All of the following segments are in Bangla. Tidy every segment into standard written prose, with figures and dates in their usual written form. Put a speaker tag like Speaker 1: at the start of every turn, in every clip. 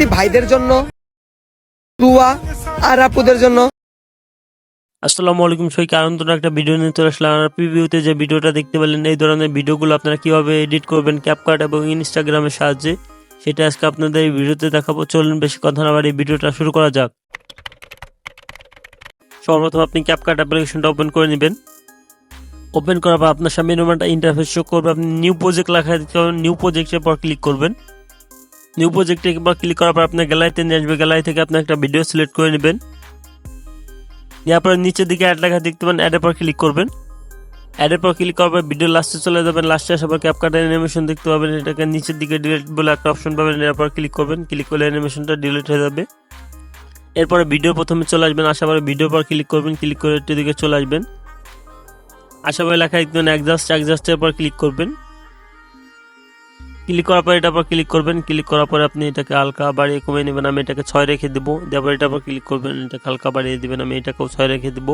Speaker 1: প্রবাসী ভাইদের জন্য, টুয়া আর আপুদের জন্য।
Speaker 2: আসসালামু আলাইকুম, সবাইকে আনন্দ একটা ভিডিও নিয়ে চলে আসলাম। আর প্রিভিউতে যে ভিডিওটা দেখতে পেলেন, এই ধরনের ভিডিওগুলো আপনারা কিভাবে এডিট করবেন ক্যাপকাট এবং ইনস্টাগ্রামের সাহায্যে, সেটা আজকে আপনাদের এই ভিডিওতে দেখাবো। চলুন বেশি কথা না বাড়িয়ে ভিডিওটা শুরু করা যাক। সর্বপ্রথম আপনি ক্যাপকাট অ্যাপ্লিকেশনটা ওপেন করে নেবেন। ওপেন করার পর আপনার সামনে এরকম একটা ইন্টারফেস শো করবে। আপনি নিউ প্রজেক্ট লেখা দিতে হবে, নিউ প্রজেক্টের পর ক্লিক করবেন। নিউ প্রজেক্টে একবার ক্লিক করার পর আপনার গ্যালারিতে নিয়ে আসবে। গ্যালারি থেকে আপনি একটা ভিডিও সিলেক্ট করে নেবেন। এরপর নিচের দিকে অ্যাড লেখা দেখতে পাবেন, অ্যাডের পর ক্লিক করবেন। অ্যাডের পর ক্লিক করার পর ভিডিও লাস্টে চলে যাবেন। লাস্টে আসার পর ক্যাপকাট অ্যানিমেশন দেখতে পাবেন, এটাকে নিচের দিকে ডিলিট বলে একটা অপশন পাবেন। এরপর ক্লিক করবেন, ক্লিক করলে অ্যানিমেশনটা ডিলিট হয়ে যাবে। এরপরে ভিডিও প্রথমে চলে আসবেন, আসার পরে ভিডিওর পর ক্লিক করবেন, ক্লিক করে একটু দিকে চলে আসবেন। আসার পরে লেখা দেখবেন অ্যাডজাস্টের পর ক্লিক করবেন। ক্লিক করার পর এটার পর ক্লিক করবেন। ক্লিক করার পরে আপনি এটাকে হালকা বাড়িয়ে কমিয়ে নেবেন। আমি এটাকে 6 রেখে দেবো। তারপর এটার পর ক্লিক করবেন, এটাকে হালকা বাড়িয়ে দেবেন। আমি এটাকেও 6 রেখে দেবো।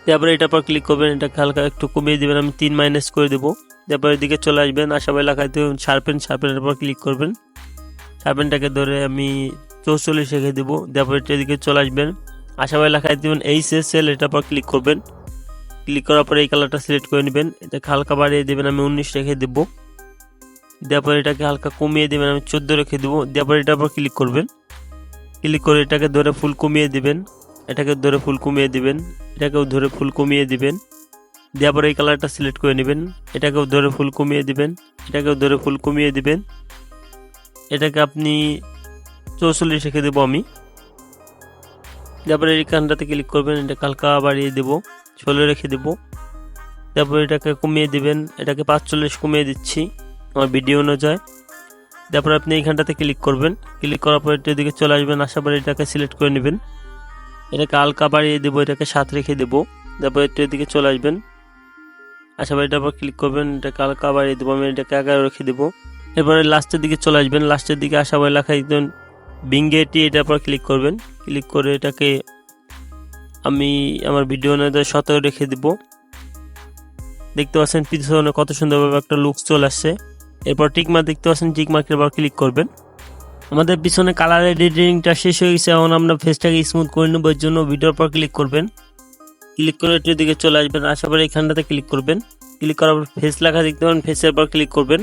Speaker 2: তারপরে এটার পর ক্লিক করবেন, এটাকে হালকা একটু কমিয়ে দেবেন। আমি 3 মাইনাস করে দেবো। তারপর এদিকে চলে আসবেন, আশা করি লেখা দেবেন শার্পেনের পর ক্লিক করবেন। শার্পেনটাকে ধরে আমি 44 রেখে দেবো। তারপর এদিকে চলে আসবেন, আশা করি লেখা দেবেন HSL, এটার পর ক্লিক করবেন। ক্লিক করার পরে এই কালারটা সিলেক্ট করে নেবেন। এটাকে হালকা বাড়িয়ে দেবেন। আমি 19 রেখে দেবো। তারপর এটাকে হালকা কমিয়ে দেবেন। আমি 14 রেখে দেবো। তারপর এটার পর ক্লিক করবেন। ক্লিক করে এটাকে ধরে ফুল কমিয়ে দিবেন। এটাকে ধরে ফুল কমিয়ে দিবেন। এটাকেও ধরে ফুল কমিয়ে দিবেন। দেওয়ার পরে এই কালারটা সিলেক্ট করে নেবেন। এটাকেও ধরে ফুল কমিয়ে দিবেন। এটাকেও ধরে ফুল কমিয়ে দিবেন। এটাকে আপনি 44 রেখে দেবো আমি। তারপরে এই কানটাতে ক্লিক করবেন, এটাকে হালকা বাড়িয়ে দেবো, 16 রেখে দেবো। তারপর এটাকে কমিয়ে দিবেন। এটাকে 45 কমিয়ে দিচ্ছি আমার ভিডিও অনুযায়ী। তারপর আপনি এইখানটাতে ক্লিক করবেন। ক্লিক করার পর এটার দিকে চলে আসবেন, আসার পরে এটাকে সিলেক্ট করে নেবেন। এটাকে হালকা বাড়িয়ে দেবো, এটাকে 7 রেখে দেবো। তারপর এটার দিকে চলে আসবেন, আসার পরে এটার পর ক্লিক করবেন, এটাকে হালকা বাড়িয়ে দেবো। আমি এটাকে 11 রেখে দেবো। এরপরে লাস্টের দিকে চলে আসবেন। লাস্টের দিকে আসার পরে লেখা দিতেন বিঙ্গেটি, এটার পর ক্লিক করবেন। ক্লিক করে এটাকে আমি আমার ভিডিও অনুযায়ী 17 রেখে দেবো। দেখতে পাচ্ছেন পিছনে কত সুন্দরভাবে একটা লুক চলে আসছে। এরপর টিকমার্ক দেখতে পাচ্ছেন, টিকমার্কের পর ক্লিক করবেন। আমাদের পিছনে কালার এডিটিংটা শেষ হয়ে গেছে। এখন আমরা ফেসটাকে স্মুথ করে নেব। এর জন্য ভিডিওর পর ক্লিক করবেন। ক্লিক করে এটির দিকে চলে আসবেন, আসার পরে এখানটাতে ক্লিক করবেন। ক্লিক করার পর ফেস লেখা দেখতে পাবেন, ফেসের পর ক্লিক করবেন।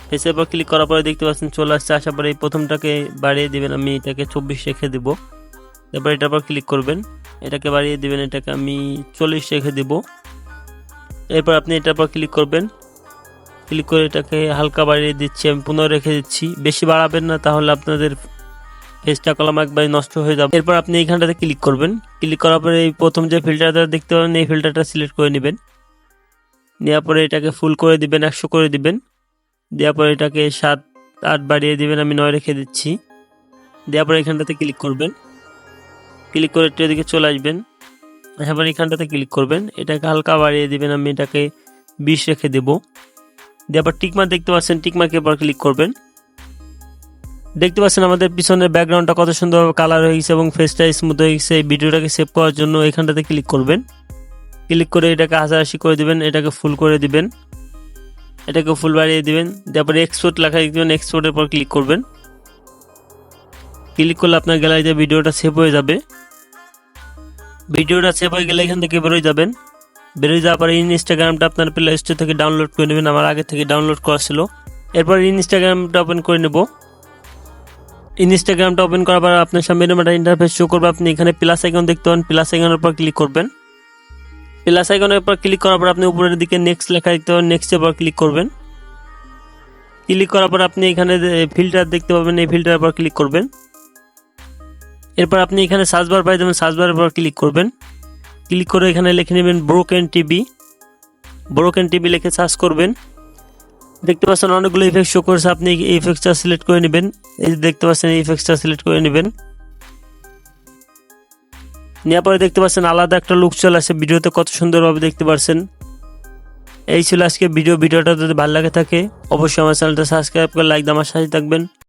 Speaker 2: ফেসের পর ক্লিক করার পরে দেখতে পাচ্ছেন চলে আসছে। আসার পরে এই প্রথমটাকে বাড়িয়ে দিবেন। আমি এটাকে 24 রেখে দেব। তারপর এটার পর ক্লিক করবেন, এটাকে বাড়িয়ে দিবেন। এটাকে আমি 40 রেখে দেব। এরপর আপনি এটার পর ক্লিক করবেন। ক্লিক করে এটাকে হালকা বাড়িয়ে দিচ্ছি, আমি 15 রেখে দিচ্ছি। বেশি বাড়াবেন না, তাহলে আপনাদের ফেসটা কলম একবার নষ্ট হয়ে যাবে। এরপর আপনি এইখানটাতে ক্লিক করবেন। ক্লিক করার পরে এই প্রথম যে ফিল্টারটা দেখতে পাবেন, এই ফিল্টারটা সিলেক্ট করে নেবেন। নেওয়ার পরে এটাকে ফুল করে দিবেন, 100 করে দিবেন। দেওয়ার পরে এটাকে 7-8 বাড়িয়ে দিবেন। আমি 9 রেখে দিচ্ছি। দেওয়ার পরে এখানটাতে ক্লিক করবেন। ক্লিক করে একটু এদিকে চলে আসবেন, আসার পরে এখানটাতে ক্লিক করবেন। এটাকে হালকা বাড়িয়ে দিবেন। আমি এটাকে 20 রেখে দেবো। দেওয়ার পর টিকমার্ক দেখতে পাচ্ছেন, টিকমার্কের পর ক্লিক করবেন। দেখতে পাচ্ছেন আমাদের পিছনের ব্যাকগ্রাউন্ডটা কত সুন্দরভাবে কালার হয়ে গেছে এবং ফেসটা স্মুথ হয়ে গেছে। এই ভিডিওটাকে সেভ করার জন্য এখানটাতে ক্লিক করবেন। ক্লিক করে এটাকে 80-80 করে দিবেন। এটাকে ফুল করে দিবেন। এটাকে ফুল বাড়িয়ে দিবেন। তারপরে এক্সপোর্ট লেখা দিবেন, এক্সপোর্টের পর ক্লিক করবেন। ক্লিক করলে আপনার গ্যালারিতে ভিডিওটা সেভ হয়ে যাবে। ভিডিওটা সেভ হয়ে গেলে এখান থেকে বেরোয় যাবেন। বেরোয় যাওয়ার পরে ইনস্টাগ্রামটা আপনার প্লে স্টোর থেকে ডাউনলোড করে নেবেন। আমার আগে থেকে ডাউনলোড করা ছিল। এরপর ইনস্টাগ্রামটা ওপেন করে নেব। ইনস্টাগ্রামটা ওপেন করার পর আপনার সামনে এরকম একটা ইন্টারফেস শো করবে। আপনি এখানে প্লাস আইকন দেখতে পাবেন, প্লাস আইকনের উপর ক্লিক করবেন। প্লাস আইকনের উপর ক্লিক করার পর আপনি উপরের দিকে নেক্সট লেখা দেখতে পাবেন, নেক্সটের উপর ক্লিক করবেন। ক্লিক করার পর আপনি এখানে ফিল্টার দেখতে পাবেন, এই ফিল্টারের উপর ক্লিক করবেন। এরপর আপনি এখানে সার্চ বার পাই যাবেন, সার্চ বারের উপর ক্লিক করবেন। ক্লিক করে এখানে লিখে নেবেন ব্রোকেন টিভি। ব্রোকেন টিভি লিখে সার্চ করবেন। দেখতে পাচ্ছেন অনেকগুলো ইফেক্ট শো করছে। আপনি এই ইফেক্টটা সিলেক্ট করে নেবেন। এই যে দেখতে পাচ্ছেন, এই ইফেক্টটা সিলেক্ট করে নেবেন। নেওয়ার পরে দেখতে পাচ্ছেন আলাদা একটা লুক চলে আসে। ভিডিওতে কত সুন্দরভাবে দেখতে পাচ্ছেন। এই ছিল আজকে ভিডিওটা যদি ভালো লাগে থাকে অবশ্যই আমার চ্যানেলটা সাবস্ক্রাইব করে লাইক দিয়ে আমার সাথে থাকবেন।